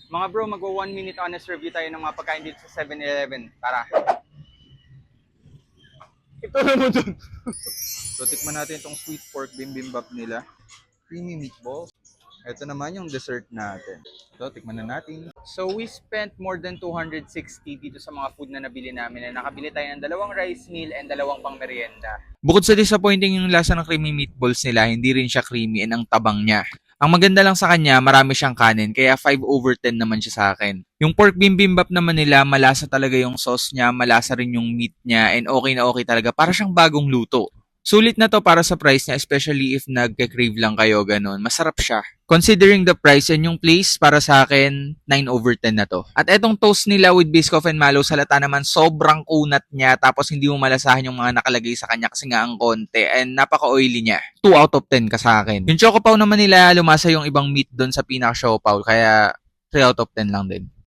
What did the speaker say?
Mga bro, magwa 1 minute honest review tayo ng mga pagkain dito sa 7-Eleven. Tara. Ito naman dun. So, tikman natin itong sweet pork bibimbap nila. Creamy meatballs. Ito naman yung dessert natin. So, tikman na natin. So, we spent more than 260 dito sa mga food na nabili namin. And nakabili tayo ng 2 rice meal and 2 pang merienda. Bukod sa disappointing yung lasa ng creamy meatballs nila, hindi rin siya creamy and ang tabang niya. Ang maganda lang sa kanya, marami siyang kanin, kaya 5/10 naman siya sa akin. Yung pork bibimbap naman nila, malasa talaga yung sauce niya, malasa rin yung meat niya, and okay na okay talaga. Para siyang bagong luto. Sulit na to para sa price niya, especially if nagka-crave lang kayo, ganun. Masarap siya. Considering the price and yung place, para sa akin, 9/10 na to. At etong toast nila with Biscoff and Mallow, salata naman, sobrang kunat niya, tapos hindi mo malasahan yung mga nakalagay sa kanya kasi nga ang konti, and napaka-oily niya. 2/10 ka sa akin. Yung Choco Pau naman nila, lumasa yung ibang meat doon sa pinaka-Choco Pau, kaya 3/10 lang din.